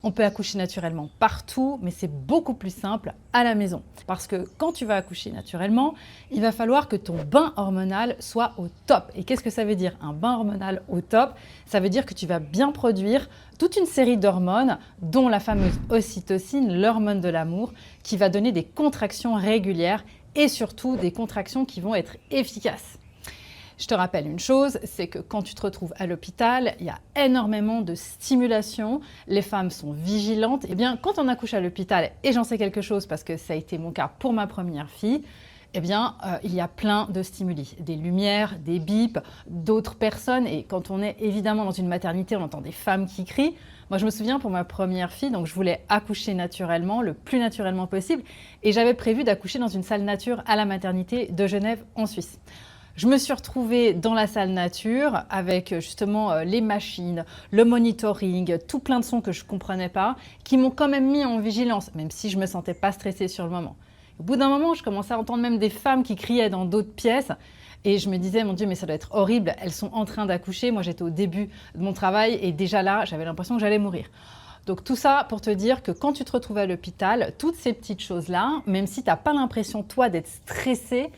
On peut accoucher naturellement partout, mais c'est beaucoup plus simple à la maison. Parce que quand tu vas accoucher naturellement, il va falloir que ton bain hormonal soit au top. Et qu'est-ce que ça veut dire, un bain hormonal au top? Ça veut dire que tu vas bien produire toute une série d'hormones, dont la fameuse ocytocine, l'hormone de l'amour, qui va donner des contractions régulières et surtout des contractions qui vont être efficaces. Je te rappelle une chose, c'est que quand tu te retrouves à l'hôpital, il y a énormément de stimulation, les femmes sont vigilantes. Et bien, quand on accouche à l'hôpital, et j'en sais quelque chose parce que ça a été mon cas pour ma première fille, eh bien, il y a plein de stimuli, des lumières, des bips, d'autres personnes. Et quand on est évidemment dans une maternité, on entend des femmes qui crient. Moi, je me souviens pour ma première fille, donc je voulais accoucher naturellement, le plus naturellement possible. Et j'avais prévu d'accoucher dans une salle nature à la maternité de Genève, en Suisse. Je me suis retrouvée dans la salle nature avec justement les machines, le monitoring, tout plein de sons que je ne comprenais pas, qui m'ont quand même mis en vigilance, même si je ne me sentais pas stressée sur le moment. Au bout d'un moment, je commençais à entendre même des femmes qui criaient dans d'autres pièces. Et je me disais, mon Dieu, mais ça doit être horrible, elles sont en train d'accoucher. Moi, j'étais au début de mon travail et déjà là, j'avais l'impression que j'allais mourir. Donc tout ça pour te dire que quand tu te retrouves à l'hôpital, toutes ces petites choses-là, même si tu n'as pas l'impression, toi, d'être stressée,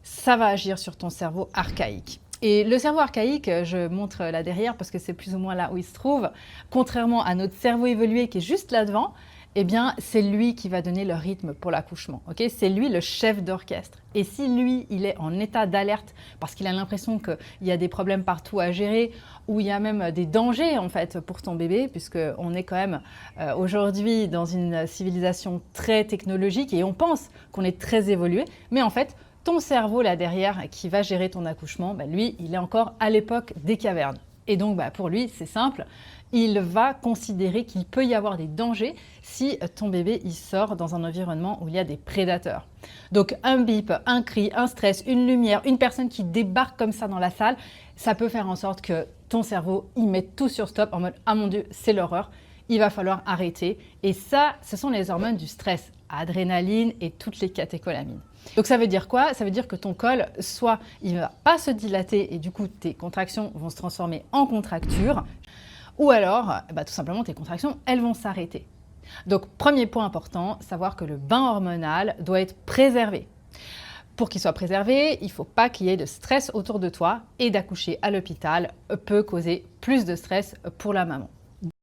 ça va agir sur ton cerveau archaïque. Et le cerveau archaïque, je montre là derrière parce que c'est plus ou moins là où il se trouve, contrairement à notre cerveau évolué qui est juste là devant, eh bien, c'est lui qui va donner le rythme pour l'accouchement. Okay, c'est lui le chef d'orchestre. Et si lui, il est en état d'alerte parce qu'il a l'impression qu'il y a des problèmes partout à gérer ou il y a même des dangers en fait pour ton bébé, puisqu'on est quand même aujourd'hui dans une civilisation très technologique et on pense qu'on est très évolué, mais en fait, ton cerveau là derrière qui va gérer ton accouchement, lui, il est encore à l'époque des cavernes. Et donc pour lui, c'est simple, il va considérer qu'il peut y avoir des dangers si ton bébé il sort dans un environnement où il y a des prédateurs. Donc un bip, un cri, un stress, une lumière, une personne qui débarque comme ça dans la salle, ça peut faire en sorte que ton cerveau il met tout sur stop en mode « Ah mon Dieu, c'est l'horreur ». Il va falloir arrêter. Et ça, ce sont les hormones du stress, adrénaline et toutes les catécholamines. Donc ça veut dire quoi? Ça veut dire que ton col, soit il ne va pas se dilater et du coup tes contractions vont se transformer en contractures, ou alors tout simplement tes contractions, elles vont s'arrêter. Donc premier point important, savoir que le bain hormonal doit être préservé. Pour qu'il soit préservé, il ne faut pas qu'il y ait de stress autour de toi et d'accoucher à l'hôpital peut causer plus de stress pour la maman.